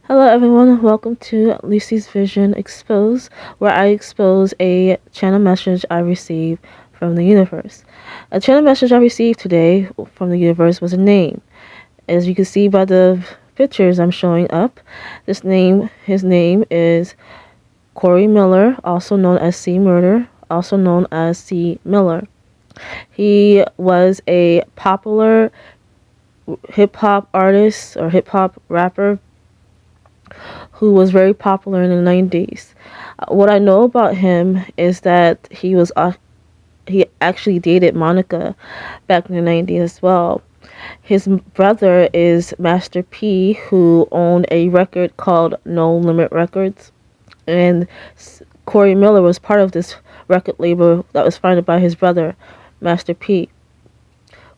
Hello everyone, welcome to Lucie's Vision Expose, where I expose a channel message I received from the universe. A channel message I received today from the universe was a name. As you can see by the pictures I'm showing up, his name is Corey Miller, also known as C. Murder, also known as C. Miller. He was a popular hip-hop artist or hip-hop rapper who was very popular in the 90s. What I know about him is that he actually dated Monica back in the 90s as well. His brother is Master P, who owned a record called No Limit Records, and Corey Miller was part of this record label that was founded by his brother, Master P.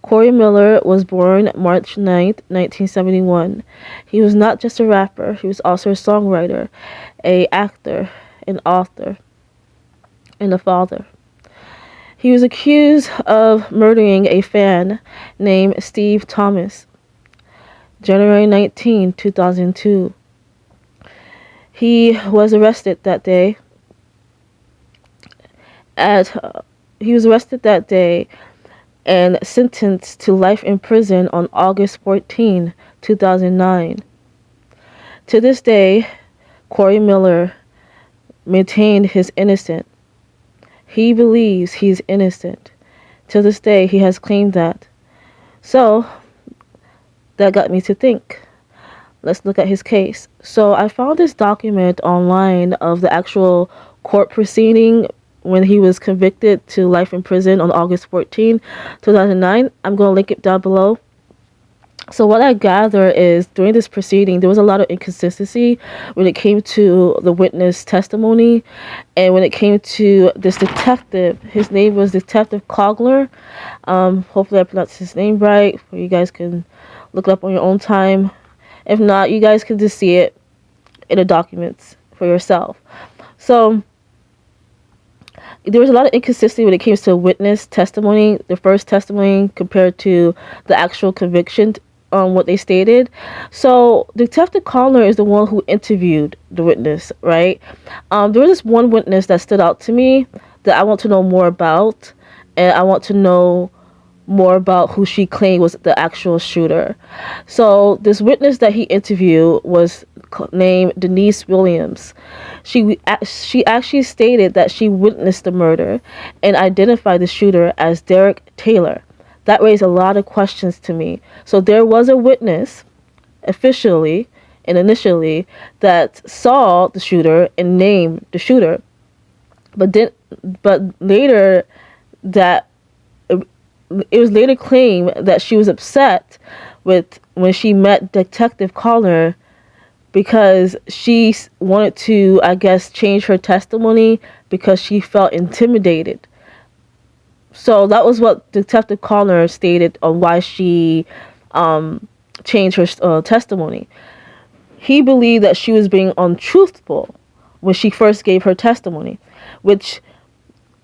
Corey Miller was born March 9th, 1971. He was not just a rapper, he was also a songwriter, an actor, an author, and a father. He was accused of murdering a fan named Steve Thomas, January 19, 2002. He was arrested that day. And sentenced to life in prison on August 14, 2009. To this day, Corey Miller maintained his innocence. He believes he's innocent. To this day, he has claimed that. So, that got me to think. Let's look at his case. So, I found this document online of the actual court proceeding when he was convicted to life in prison on August 14, 2009. I'm going to link it down below. So what I gather is during this proceeding, there was a lot of inconsistency when it came to the witness testimony. And when it came to this detective, his name was Detective Cogler. Hopefully I pronounced his name right, where you guys can look it up on your own time. If not, you guys can just see it in the documents for yourself. So there was a lot of inconsistency when it came to witness testimony, the first testimony compared to the actual conviction on what they stated. So Detective Connor is the one who interviewed the witness, right? There was this one witness that stood out to me that I want to know more about, and I want to know more about who she claimed was the actual shooter. So this witness that he interviewed was named Denise Williams. She actually stated that she witnessed the murder and identified the shooter as Derek Taylor. That raised a lot of questions to me. So there was a witness officially and initially that saw the shooter and named the shooter, but later that it was later claimed that she was upset when she met Detective Connor because she wanted to, I guess, change her testimony because she felt intimidated. So that was what Detective Connor stated on why she changed her testimony. He believed that she was being untruthful when she first gave her testimony, which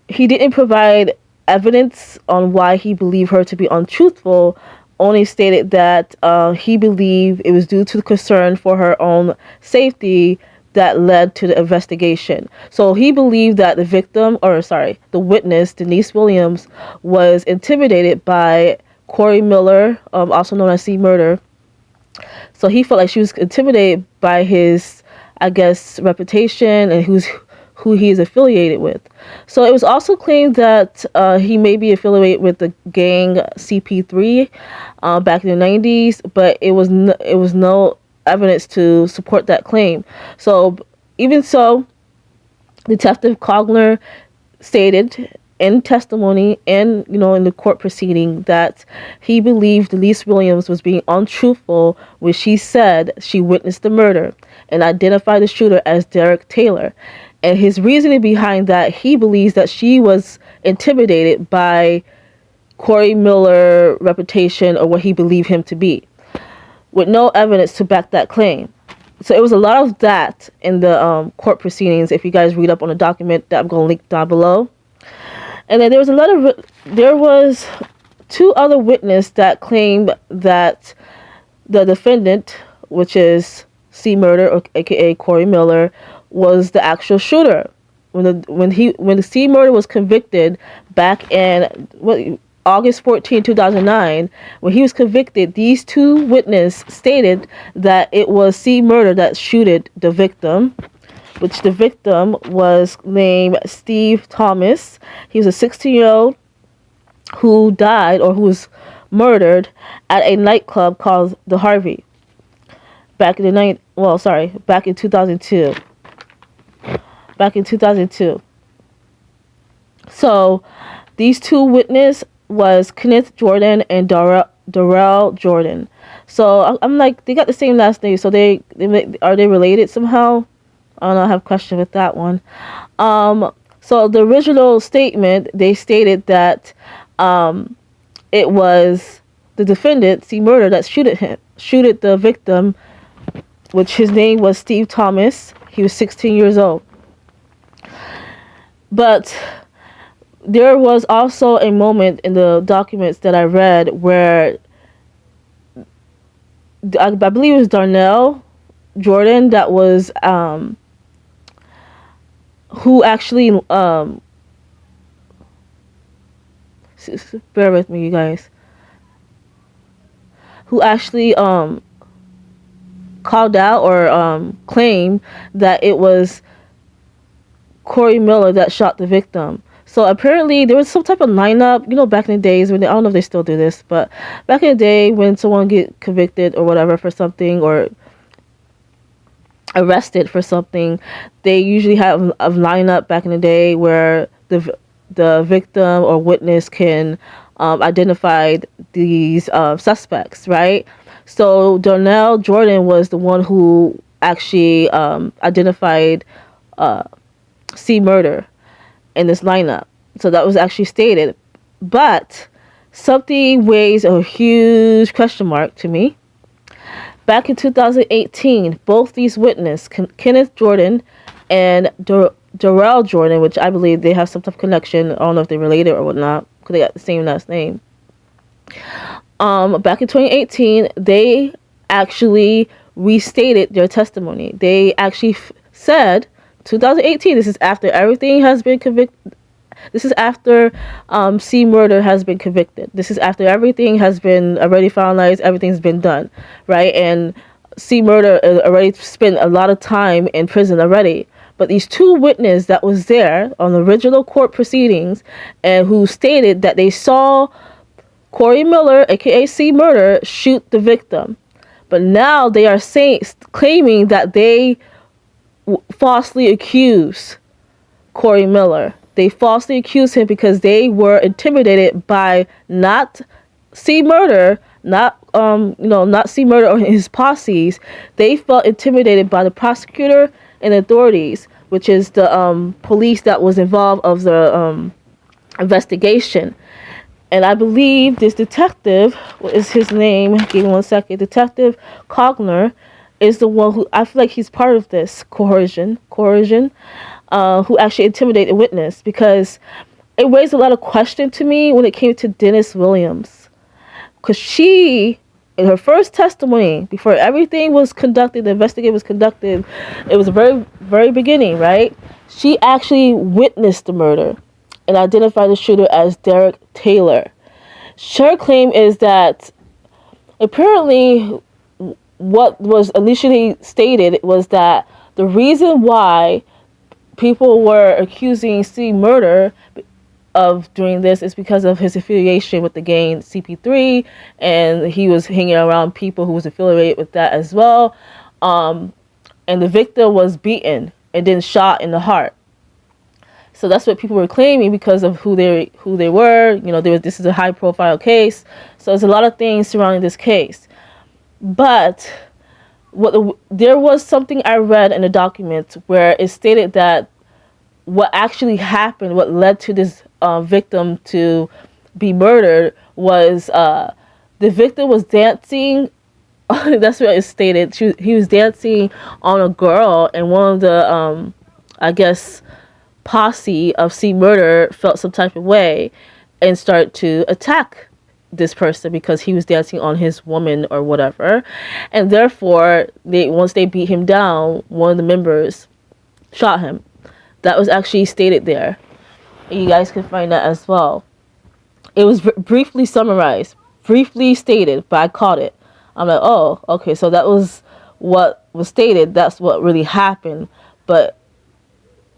he didn't provide evidence on why he believed her to be untruthful, only stated that he believed it was due to concern for her own safety that led to the investigation. So he believed that the witness, Denise Williams, was intimidated by Corey Miller, also known as C. Murder. So he felt like she was intimidated by his, I guess, reputation and who he is affiliated with. So it was also claimed that he may be affiliated with the gang CP3 back in the 90s, but it was no evidence to support that claim. So even so, Detective Cogler stated in testimony and in the court proceeding that he believed Denise Williams was being untruthful when she said she witnessed the murder and identified the shooter as Derek Taylor. And his reasoning behind that, he believes that she was intimidated by Corey Miller's reputation or what he believed him to be, with no evidence to back that claim. So it was a lot of that in the court proceedings, if you guys read up on the document that I'm going to link down below. And then there was two other witnesses that claimed that the defendant, which is C. Murder, or aka Corey Miller, was the actual shooter. When C. Murder was convicted back in August 14, 2009, when he was convicted, these two witnesses stated that it was C. Murder that shooted the victim, which the victim was named Steve Thomas. He was a 16-year-old who died, or who was murdered at a nightclub called the Harvey back in 2002. Back in 2002. So these two witnesses was Kenneth Jordan and Darrell Jordan. So I'm like, they got the same last name, so are they related somehow? I don't know, I have a question with that one. So the original statement, they stated that it was the defendant, C. Murder, that shooted the victim, which his name was Steve Thomas. He was 16 years old. But there was also a moment in the documents that I read where I believe it was Darnell Jordan that was who actually bear with me, you guys, who actually called out or claimed that it was Corey Miller that shot the victim. So apparently there was some type of lineup, back in the days when I don't know if they still do this, but back in the day when someone get convicted or whatever for something, or arrested for something, they usually have a lineup back in the day where the victim or witness can identify these suspects, right? So Darnell Jordan was the one who actually identified C. Murder in this lineup. So that was actually stated. But something weighs a huge question mark to me. Back in 2018, both these witnesses, Kenneth Jordan and Darrell Jordan, which I believe they have some type of connection, I don't know if they're related or whatnot, because they got the same last name. Back in 2018, they actually restated their testimony. They actually said, 2018, this is after everything has been convicted. This is after C. Murder has been convicted. This is after everything has been already finalized, everything's been done, right? And C. Murder already spent a lot of time in prison already. But these two witnesses that was there on the original court proceedings and who stated that they saw Corey Miller, aka C. Murder, shoot the victim. But now they are claiming that they falsely accuse Corey Miller. They falsely accuse him because they were intimidated by not C. Murder, not C. Murder or his posses. They felt intimidated by the prosecutor and authorities, which is the police that was involved of the investigation. And I believe this detective, what is his name? Give me 1 second. Detective Cogner is the one who, I feel like he's part of this coercion, who actually intimidated the witness, because it raised a lot of question to me when it came to Dennis Williams. Because she, in her first testimony, before everything was conducted, the investigation was conducted, it was the very, very beginning, right? She actually witnessed the murder and identified the shooter as Derek Taylor. Her claim is that apparently what was initially stated was that the reason why people were accusing C. Murder of doing this is because of his affiliation with the gang CP3, and he was hanging around people who was affiliated with that as well. And the victim was beaten and then shot in the heart. So that's what people were claiming because of who they were. This is a high profile case, so there's a lot of things surrounding this case. But there was something I read in the documents where it stated that what actually happened, what led to this victim to be murdered, was the victim was dancing. That's what it stated. He was dancing on a girl, and one of the, I guess, posse of C. Murder felt some type of way and started to attack this person because he was dancing on his woman or whatever. And therefore, once they beat him down, one of the members shot him. That was actually stated there. You guys can find that as well. It was briefly summarized, briefly stated, but I caught it. I'm like, oh, okay, so that was what was stated. That's what really happened. But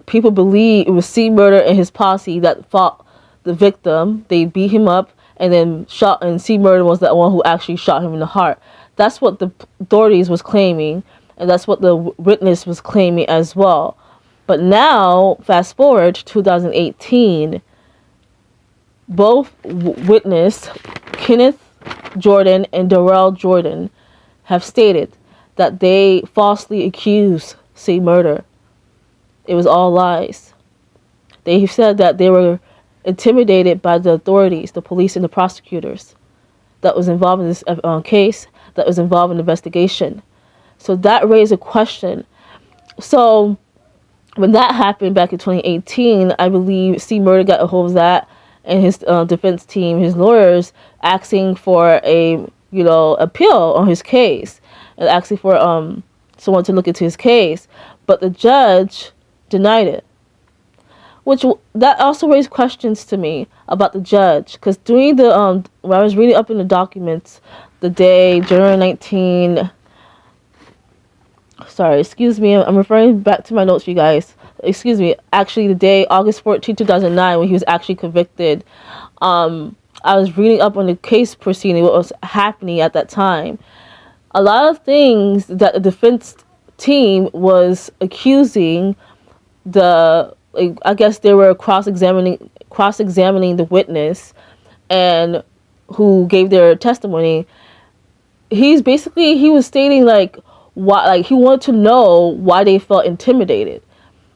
people believe it was C. Murder and his posse that fought the victim. They beat him up and then shot, and C. Murder was the one who actually shot him in the heart. That's what the authorities was claiming, and that's what the witness was claiming as well. But now, fast forward to 2018, both witness, Kenneth Jordan and Darrell Jordan, have stated that they falsely accused C. Murder. It was all lies. They said that they were intimidated by the authorities, the police and the prosecutors that was involved in this case, that was involved in the investigation. So that raised a question. So when that happened back in 2018, I believe C. Murder got a hold of that, and his defense team, his lawyers, asking for a appeal on his case, and asking for someone to look into his case, but the judge denied it. Which that also raised questions to me about the judge, because during the when I was reading up in the documents, the day January 19. Sorry, excuse me, I'm referring back to my notes, you guys. Excuse me, actually the day August 14, 2009, when he was actually convicted. I was reading up on the case proceeding, what was happening at that time. A lot of things that the defense team was accusing I guess they were cross-examining the witness and who gave their testimony. He was stating why, he wanted to know why they felt intimidated,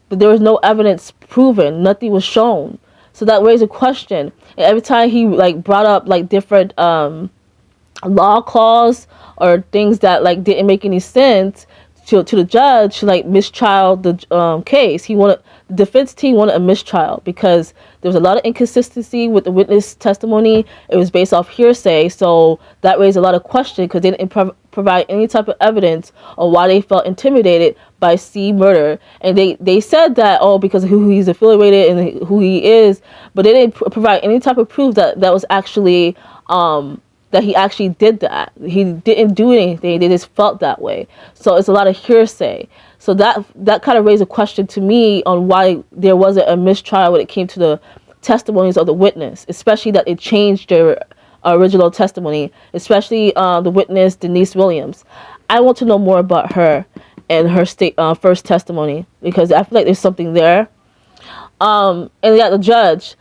but there was no evidence proven, nothing was shown. So that raised a question. And every time he brought up different law clause or things that didn't make any sense to the judge to mistrial the case. The defense team wanted a mistrial because there was a lot of inconsistency with the witness testimony. It was based off hearsay, so that raised a lot of questions because they didn't provide any type of evidence on why they felt intimidated by C. Murder. And they said that, because of who he's affiliated and who he is, but they didn't provide any type of proof that was actually that he actually did that. He didn't do anything. They just felt that way. So it's a lot of hearsay. So that kind of raised a question to me on why there wasn't a mistrial when it came to the testimonies of the witness, especially that it changed their original testimony, especially the witness, Denise Williams. I want to know more about her and her first testimony, because I feel like there's something there. And the judge.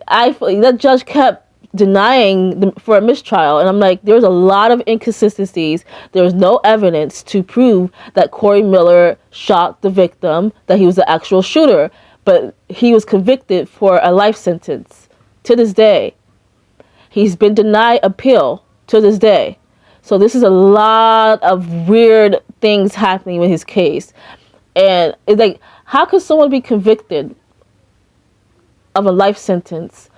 That judge kept denying for a mistrial, and I'm like, there's a lot of inconsistencies. There was no evidence to prove that Corey Miller shot the victim, that he was the actual shooter, but he was convicted for a life sentence to this day. He's been denied appeal to this day. So this is a lot of weird things happening with his case. And it's how could someone be convicted of a life sentence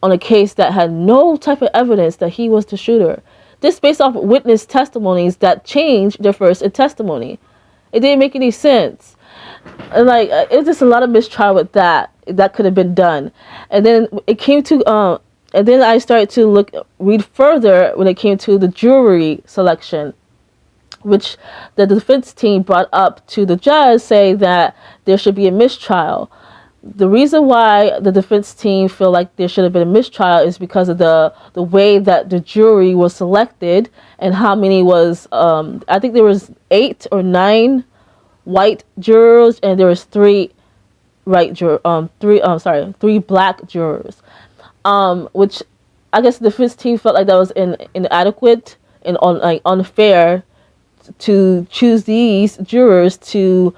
on a case that had no type of evidence that he was the shooter? This based off witness testimonies that changed their first testimony. It didn't make any sense. And it's just a lot of mistrial with that could have been done. And then it came to and then I started to read further when it came to the jury selection, which the defense team brought up to the judge, saying that there should be a mistrial. The reason why the defense team feel like there should have been a mistrial is because of the way that the jury was selected and how many was, I think there was 8 or 9 white jurors, and there was 3 black jurors, which I guess the defense team felt like that was inadequate and unfair to choose these jurors to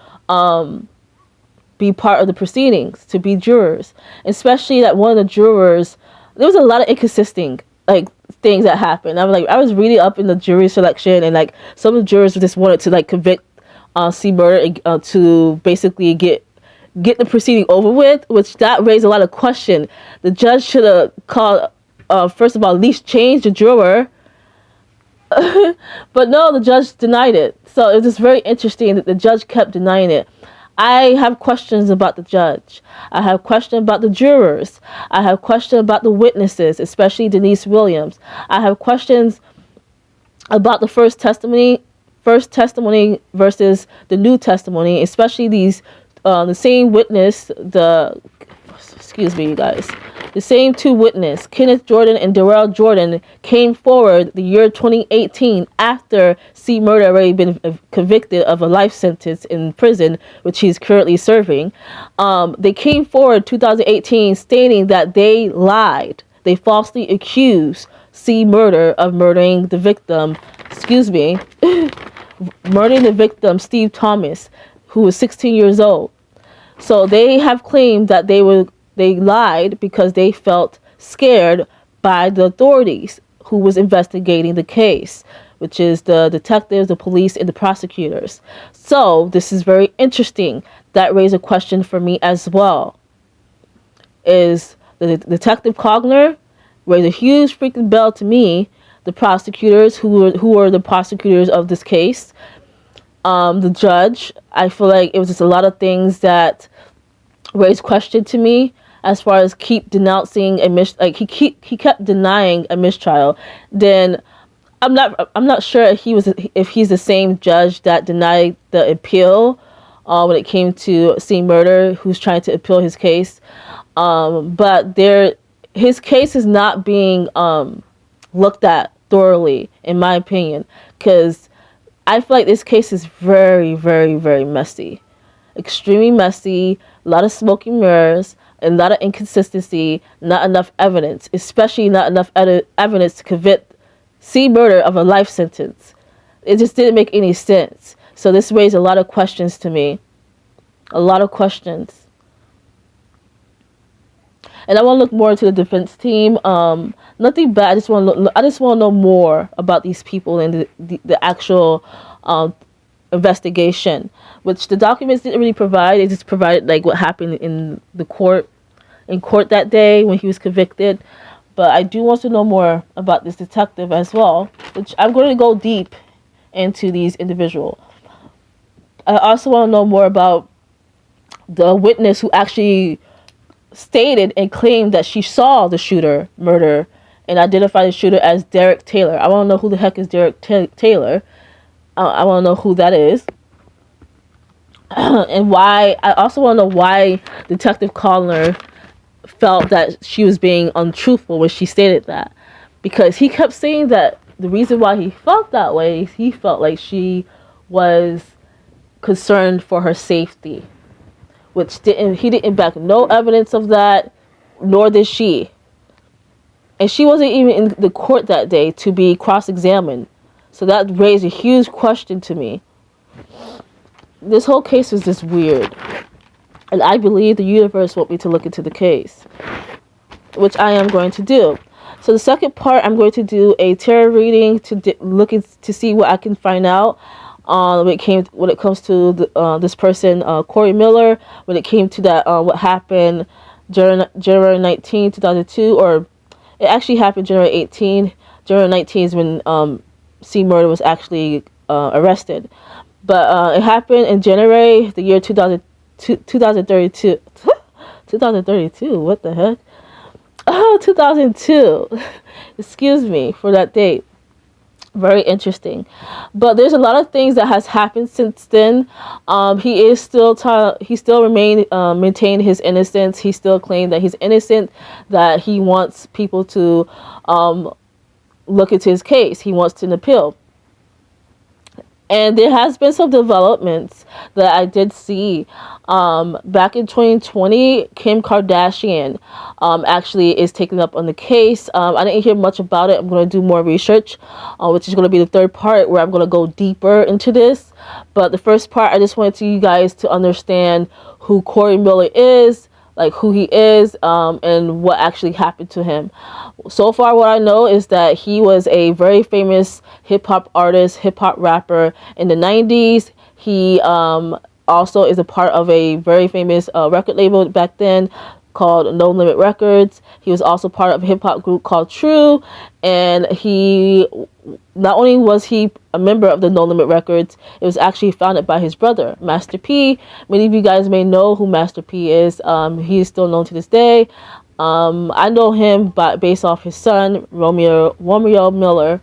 be part of the proceedings, to be jurors, especially that one of the jurors, there was a lot of inconsistent things that happened. I was reading up in the jury selection, and some of the jurors just wanted to convict C. Murder to basically get the proceeding over with, which that raised a lot of question. The judge should have called first of all, at least change the juror. But no, the judge denied it. So it was very interesting that the judge kept denying it. I have questions about the judge. I have questions about the jurors. I have questions about the witnesses, especially Denise Williams. I have questions about the first testimony versus the new testimony, especially these the same witness, excuse me, you guys. The same two witnesses, Kenneth Jordan and Darrell Jordan, came forward the year 2018 after C. Murder already been convicted of a life sentence in prison, which he's currently serving. They came forward 2018 stating that they lied. They falsely accused C. Murder of murdering the victim, murdering the victim, Steve Thomas, who was 16 years old. So they have claimed that they lied because they felt scared by the authorities who was investigating the case, which is the detectives, the police, and the prosecutors. So this is very interesting. That raised a question for me as well. Is the Detective Cogner raised a huge freaking bell to me. The prosecutors who were the prosecutors of this case, the judge, I feel like it was just a lot of things that raised question to me as far as keep denouncing he kept denying a mistrial. Then I'm not sure if he's the same judge that denied the appeal when it came to C. Murder, who's trying to appeal his case. But his case is not being looked at thoroughly, in my opinion, because I feel like this case is very, very, very messy. Extremely messy, a lot of smoke and mirrors, a lot of inconsistency, not enough evidence, especially not enough evidence to convict C. Murder of a life sentence. It just didn't make any sense. So this raised a lot of questions to me. A lot of questions. And I want to look more into the defense team. Nothing bad. I just want to know more about these people and the actual investigation, which the documents didn't really provide. They just provided like what happened in court that day when he was convicted. But I do want to know more about this detective as well, which I'm going to go deep into these individuals. I also want to know more about the witness who actually stated and claimed that she saw the shooter murder and identified the shooter as Derek Taylor. I want to know who the heck is Derek Taylor. I want to know who that is. And why. I also want to know why Detective Cogner felt that she was being untruthful when she stated that. Because he kept saying that the reason why he felt that way is he felt like she was concerned for her safety. Which he didn't back no evidence of that, nor did she. And she wasn't even in the court that day to be cross-examined. So that raised a huge question to me. This whole case was just weird. And I believe the universe want me to look into the case, which I am going to do. So the second part, I'm going to do a tarot reading to see what I can find out when it comes to this person, Corey Miller, when it came to that what happened January 19, 2002, or it actually happened January 18. January 19 is when C. Murder was actually arrested. But it happened in January, the year 2032. 2032, what the heck? Oh, 2002. Excuse me for that date. Very interesting. But there's a lot of things that has happened since then. He still maintained his innocence. He still claimed that he's innocent, that he wants people to look into his case. He wants to appeal. And there has been some developments that I did see. Back in 2020, Kim Kardashian actually is taking up on the case. I didn't hear much about it. I'm going to do more research, which is going to be the third part where I'm going to go deeper into this. But the first part, I just wanted you guys to understand who Corey Miller is, like who he is, and what actually happened to him. So far, what I know is that he was a very famous hip-hop artist, hip-hop rapper in the 90s. He also is a part of a very famous record label back then called No Limit Records. He was also part of a hip-hop group called True, and he not only was he a member of the No Limit Records, it was actually founded by his brother, Master P. Many of you guys may know who Master P is. He is still known to this day. I know him based off his son, Romeo Miller.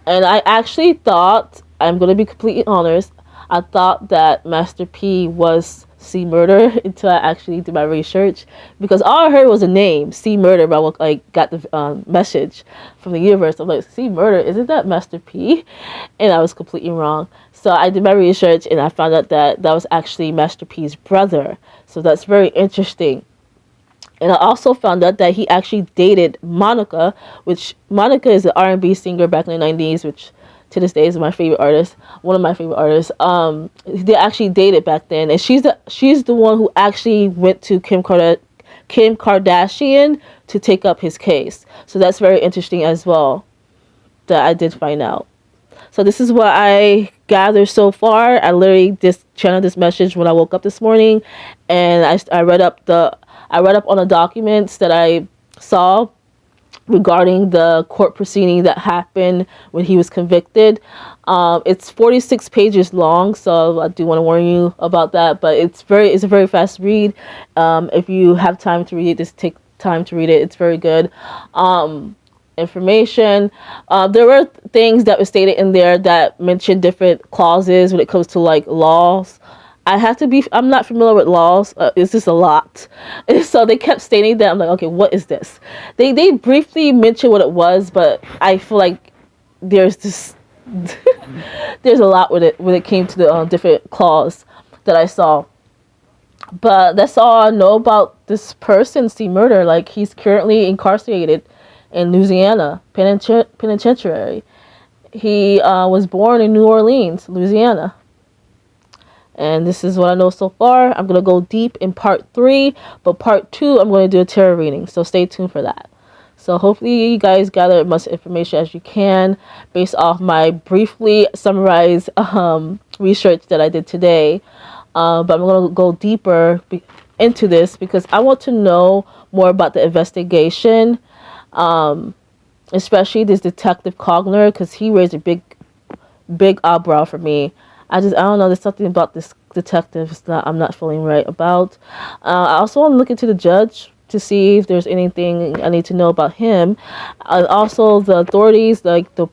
And I actually thought, I'm going to be completely honest, I thought that Master P was C Murder until I actually did my research, because all I heard was a name, C Murder, but I got the message from the universe. I'm like, C Murder, isn't that Master P? And I was completely wrong. So I did my research and I found out that that was actually Master P's brother. So that's very interesting. And I also found out that he actually dated Monica, which Monica is an R&B singer back in the 90s, which to this day is my favorite artist, one of my favorite artists. They actually dated back then, and she's the one who actually went to Kim Kardashian to take up his case. So that's very interesting as well, that I did find out. So this is what I gathered so far. I literally just channeled this message when I woke up this morning, and I read up on the documents that I saw regarding the court proceeding that happened when he was convicted. It's 46 pages long, so I do want to warn you about that, but it's a very fast read. If you have time to read it, just take time to read it. It's very good. Information. There were things that were stated in there that mentioned different clauses when it comes to like laws. I'm not familiar with laws. It's just a lot. And so they kept stating that. I'm like, okay, what is this? They briefly mentioned what it was, but I feel like there's a lot with it when it came to the different clause that I saw. But that's all I know about this person, C Murder. Like, he's currently incarcerated in Louisiana penitentiary. He was born in New Orleans, Louisiana. And this is what I know so far. I'm going to go deep in part 3, but part 2, I'm going to do a tarot reading. So stay tuned for that. So hopefully you guys gather as much information as you can based off my briefly summarized research that I did today. But I'm going to go deeper into this because I want to know more about the investigation, especially this Detective Cogner, because he raised a big eyebrow for me. I don't know, there's something about this detective I'm not feeling right about. I also want to look into the judge to see if there's anything I need to know about him. And also the authorities, like I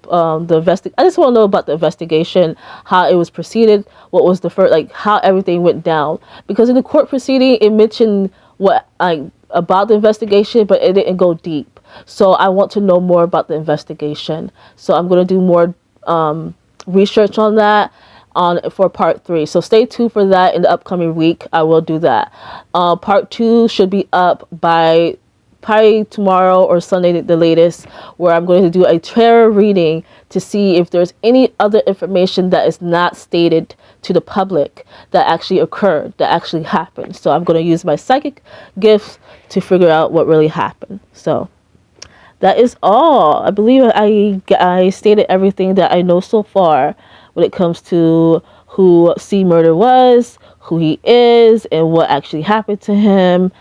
just want to know about the investigation, how it was proceeded, what was the first, like how everything went down. Because in the court proceeding, it mentioned about the investigation, but it didn't go deep. So I want to know more about the investigation. So I'm going to do more research on that for part 3. So stay tuned for that in the upcoming week. I will do that. Part 2 should be up by probably tomorrow or Sunday the latest, where I'm going to do a tarot reading to see if there's any other information that is not stated to the public that actually occurred, that actually happened. So I'm going to use my psychic gifts to figure out what really happened. So that is all. I believe I stated everything that I know so far when it comes to who C Murder was, who he is, and what actually happened to him.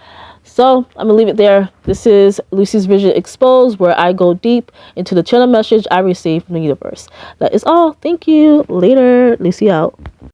So I'm going to leave it there. This is Lucy's Vision Exposed, where I go deep into the channel message I received from the universe. That is all. Thank you. Later. Lucy out.